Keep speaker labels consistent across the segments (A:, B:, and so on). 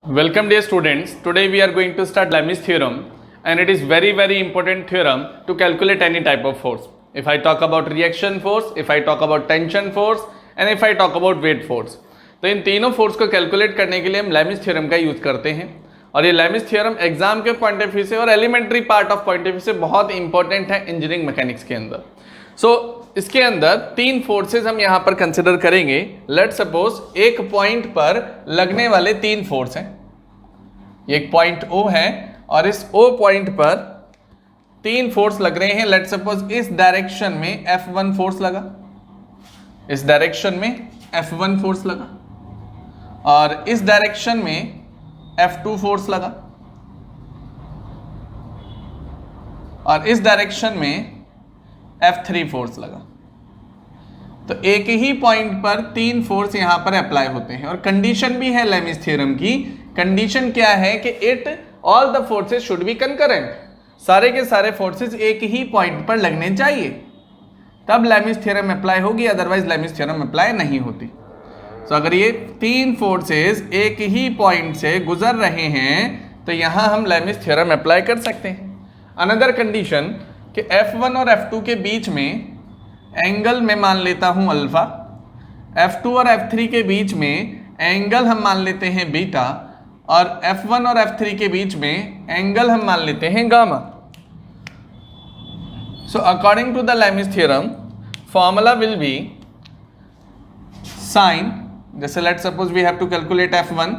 A: Welcome dear students. Today we are going to start Lami's theorem and it is very important theorem to calculate any type of force. If I talk about reaction force, if I talk about tension force and if I talk about weight force, तो इन तीनों force को calculate करने के लिए हम Lami's theorem का use करते हैं और ये लैमिस थ्योरम एग्जाम के पॉइंट ऑफ व्यू से और elementary part of point of view से बहुत इंपॉर्टेंट है इंजीनियरिंग मैकेनिक्स के अंदर। इसके अंदर तीन फोर्सेस हम यहाँ पर कंसिडर करेंगे। लेट सपोज एक पॉइंट पर लगने वाले तीन फोर्स हैं, एक पॉइंट O है और इस O पॉइंट पर तीन फोर्स लग रहे हैं। लेट सपोज इस डायरेक्शन में F1 फोर्स लगा, इस डायरेक्शन में F1 फोर्स लगा और इस डायरेक्शन में F2 फोर्स लगा और इस डायरेक्शन में F3 फोर्स लगा। तो एक ही पॉइंट पर तीन फोर्स यहां पर अप्लाई होते हैं और कंडीशन भी है लैमिस थ्योरम की। कंडीशन क्या है कि it all the forces should be concurrent, सारे के सारे फोर्सेस एक ही पॉइंट पर लगने चाहिए, तब लैमिस थ्योरम अप्लाई होगी, अदरवाइज लैमिस थ्योरम अप्लाई नहीं होती। तो अगर ये तीन फोर्सेस एक ही पॉइंट से गुजर रहे हैं तो यहां हम लैमिस थ्योरम अप्लाई कर सकते हैं। अनदर कंडीशन कि F1 और F2 के बीच में एंगल में मान लेता हूं अल्फा, F2 और F3 के बीच में एंगल हम मान लेते हैं बीटा और F1 और F3 के बीच में एंगल हम मान लेते हैं gamma. So according to the Lami's theorem formula will be sine, जैसे let suppose we have to calculate F1,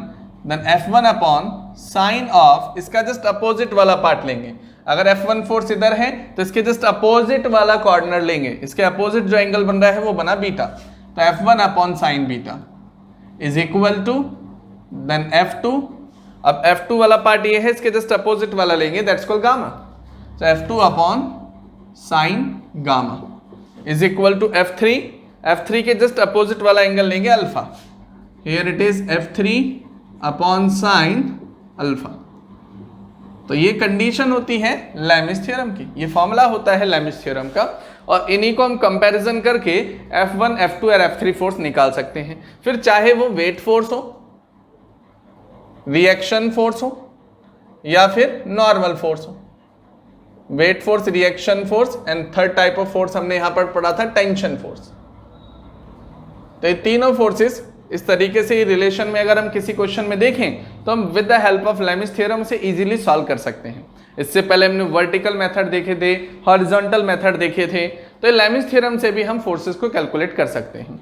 A: then F1 upon sine of, इसका जस्ट अपोजिट वाला पार्ट लेंगे। अगर F1 फोर्स इधर है तो इसके जस्ट अपोजिट वाला कॉर्नर लेंगे, इसके अपोजिट जो एंगल बन रहा है वो बना बीटा, तो F1 upon sine beta is equal to then F2। अब F2 वाला पार्ट ये है, इसके जस्ट अपोजिट वाला लेंगे, दैट्स कॉल्ड गामा। तो F2 upon sine gamma is equal to F3, F3 के जस्ट अपोजिट वाला एंगल लेंगे alpha, here it is F3 upon sine alpha. तो ये कंडीशन होती है लैमिस थ्योरम की, ये फॉर्मूला होता है लैमिस थ्योरम का और इन्हीं को हम कंपैरिजन करके F1, F2 और F3 फोर्स निकाल सकते हैं। फिर चाहे वो वेट फोर्स हो, रिएक्शन फोर्स हो या फिर नॉर्मल फोर्स हो। Weight force, reaction force and third type of force हमने यहां पर पढ़ा था टेंशन फोर्स। तो ये तीनों फोर्सेस इस तरीके से रिलेशन में अगर हम किसी क्वेश्चन में देखें तो हम with the help of Lami's theorem से इजीली सॉल्व कर सकते हैं। इससे पहले हमने वर्टिकल मेथड देखे थे, हॉरिजॉन्टल मेथड देखे थे, तो लैमिस थ्योरम से भी हम फोर्सेस को कैलकुलेट कर सकते हैं।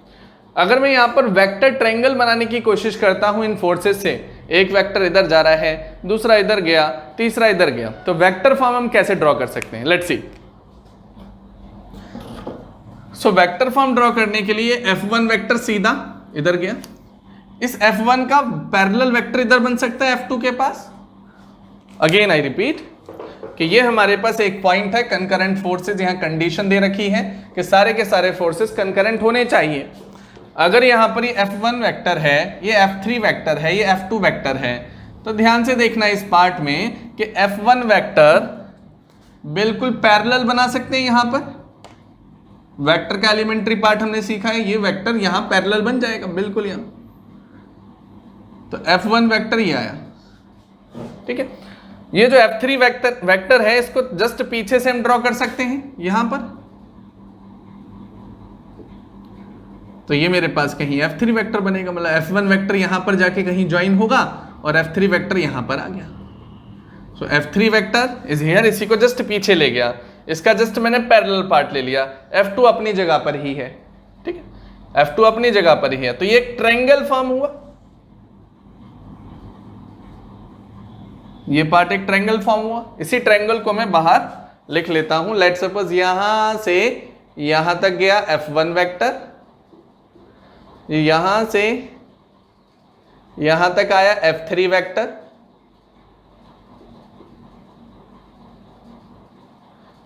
A: अगर मैं यहाँ पर वेक्टर ट्रायंगल बनाने की कोशिश करता हूं इन फोर्सेस से, एक वेक्टर इधर जा रहा है, दूसरा इधर गया, तीसरा इधर गया, तो वेक्टर फॉर्म हम कैसे ड्रॉ कर सकते हैं, let's see. So vector form draw करने के लिए F1 वेक्टर सीधा इधर गया, इस F1 का पैरेलल वेक्टर इधर बन सकता है F2 के पास। अगेन आई रिपीट कि ये हमारे पास एक पॉइंट है, कंकरेंट फोर्सेस, यहां कंडीशन दे रखी है कि सारे के सारे फोर्सेस कंकरेंट होने चाहिए। अगर यहां पर ये F1 वेक्टर है, ये F3 वेक्टर है, ये F2 वेक्टर है, तो ध्यान से देखना इस पार्ट में कि F1 वेक्टर बिल्कुल पैरेलल बना सकते हैं। यहां पर वेक्टर का एलिमेंट्री पार्ट हमने सीखा है, ये वेक्टर यहां पैरेलल बन जाएगा बिल्कुल यहां। तो F1 वेक्टर ये आया, ठीक है। ये जो F3 वेक्टर है इसको जस्ट पीछे से हम ड्रॉ कर सकते हैं यहां पर। तो ये मेरे पास कहीं F3 वेक्टर बनेगा, मतलब F1 वेक्टर यहां पर जाके कहीं ज्वाइन होगा और F3 वेक्टर यहां पर आ गया। सो F3 वेक्टर इज हियर, इसी को जस्ट पीछे ले गया, इसका जस्ट मैंने पैरेलल पार्ट ले लिया। F2 अपनी जगह पर ही है, ठीक है, F2 अपनी जगह पर ही है। तो ये एक ट्रायंगल फॉर्म हुआ, ये पार्ट एक ट्रायंगल फॉर्म हुआ। इसी ट्रायंगल को मैं बाहर लिख लेता हूं। लेट सपोज यहां से यहां तक गया F1 वेक्टर, यहां से यहां तक आया F3 वेक्टर,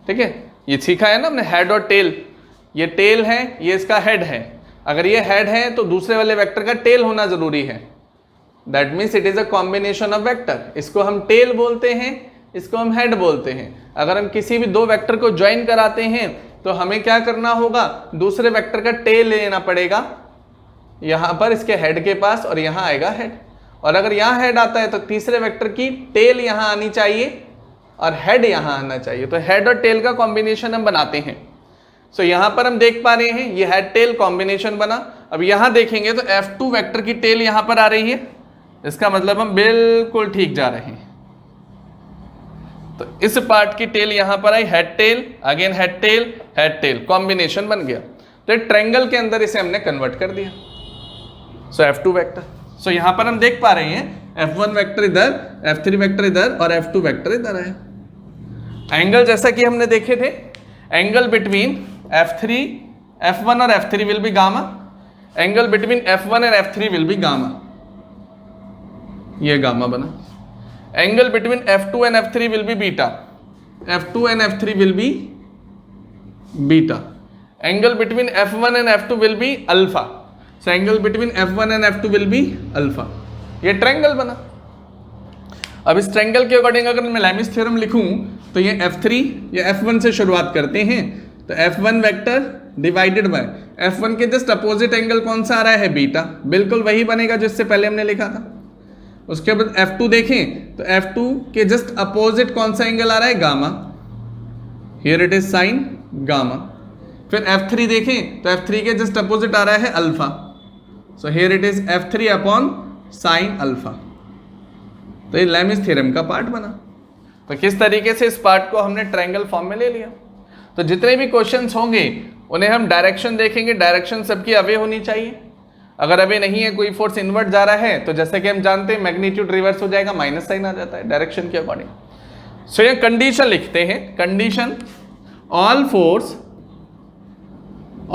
A: ठीक है। ये सीखा है ना हमने हेड और टेल, ये टेल है, ये इसका हेड है। अगर ये हेड है तो दूसरे वाले वेक्टर का टेल होना जरूरी है, that means it is a combination of vector. इसको हम टेल बोलते हैं, इसको हम हेड बोलते हैं। अगर हम किसी भी दो वेक्टर को ज्वाइन कराते हैं तो हमें क्या करना होगा, दूसरे वेक्टर का टेल लेना पड़ेगा यहां पर इसके हेड के पास और यहां आएगा हेड, और अगर यहाँ हेड आता है तो तीसरे वेक्टर की टेल यहाँ आनी चाहिए और हेड यहाँ आना चाहिए। तो हेड और टेल का कॉम्बिनेशन हम बनाते हैं। सो यहाँ पर हम देख पा रहे हैं ये हेड टेल कॉम्बिनेशन बना। अब यहाँ देखेंगे तो F2 वेक्टर की टेल यहाँ पर आ रही है, इसका मतलब हम बिल्कुल ठीक जा रहे हैं। तो इस पार्ट की टेल यहां पर आई, head tail, again head tail combination बन गया। तो एक ट्रायंगल के अंदर इसे हमने कन्वर्ट कर दिया। सो F2 वेक्टर, सो यहां पर हम देख पा रहे हैं F1 वेक्टर इधर, F3 वेक्टर इधर और F2 वेक्टर इधर है। एंगल जैसा कि हमने देखे थे, एंगल बिटवीन F1 और F3 will be gamma, angle between F1 and F3 will be gamma, ये गामा बना। Angle between F2 and F3 will be beta, F2 and F3 will be beta. Angle between F1 and F2 will be alpha, so angle between F1 and F2 will be alpha. ये triangle बना। अब इस triangle के according अगर मैं Lami's theorem लिखूं तो ये F3 या F1 से शुरुआत करते हैं। तो F1 vector divided by F1 के जस्ट अपोजिट एंगल कौन सा आ रहा है, बीटा, बिल्कुल वही बनेगा जो इससे पहले हमने लिखा था। उसके बाद F2 देखें तो F2 के जस्ट अपोजिट कौन सा एंगल आ रहा है, gamma, here it is sine gamma. फिर F3 देखें तो F3 के जस्ट अपोजिट आ रहा है alpha, so here it is F3 upon sine alpha. तो ये लैमिस थ्योरम का पार्ट बना। तो किस तरीके से इस पार्ट को हमने ट्रायंगल फॉर्म में ले लिया। तो जितने भी क्वेश्चंस होंगे उन्हें हम डायरेक्शन देखेंगे, डायरेक्शन सबकी अवे होनी चाहिए। अगर अवे नहीं है, कोई फोर्स इन्वर्ट जा रहा है तो जैसे कि हम जानते हैं मैग्नीट्यूड रिवर्स हो जाएगा, माइनस साइन आ जाता है डायरेक्शन के अकॉर्डिंग। सो ये कंडीशन लिखते हैं, condition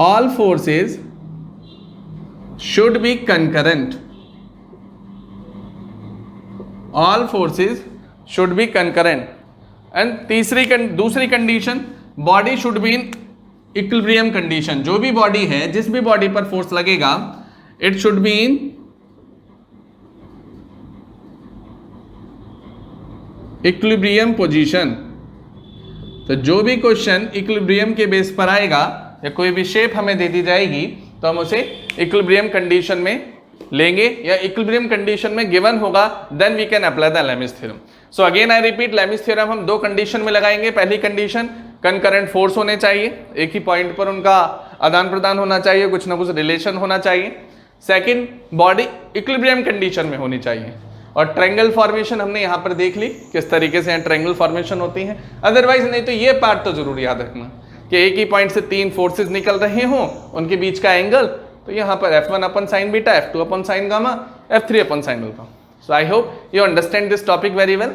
A: all forces should be concurrent, all forces should be concurrent। And दूसरी condition, body should be in equilibrium condition. जो भी बॉडी है, जिस भी बॉडी पर फोर्स लगेगा, it should be in equilibrium position. तो जो भी क्वेश्चन इक्विलिब्रियम के बेस पर आएगा या कोई भी शेप हमें दे दी जाएगी तो हम उसे इक्विलिब्रियम कंडीशन में लेंगे, या इक्विलिब्रियम कंडीशन में गिवन होगा, then we can apply the Lami's theorem. So again I repeat, Lami's theorem हम दो कंडीशन में लगाएंगे। पहली कंडीशन, कंकरेंट फोर्स होने चाहिए, एक ही पॉइंट पर उनका आदान प्रदान होना चाहिए, कुछ ना कुछ रिलेशन होना चाहिए। सेकंड, बॉडी इक्विलिब्रियम कंडीशन में होनी चाहिए। और ट्रायंगल फॉर्मेशन हमने यहाँ पर देख ली किस तरीके से ट्रायंगल फॉर्मेशन होती है। अदरवाइज नहीं तो ये पार्ट तो जरूर याद रखना कि एक ही पॉइंट से तीन फोर्सेस निकल रहे हों, उनके बीच का एंगल, तो यहाँ पर F1 upon sign beta, F2 upon sign gamma, F3 upon sine alpha. So I hope you understand this topic very well.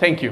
A: Thank you.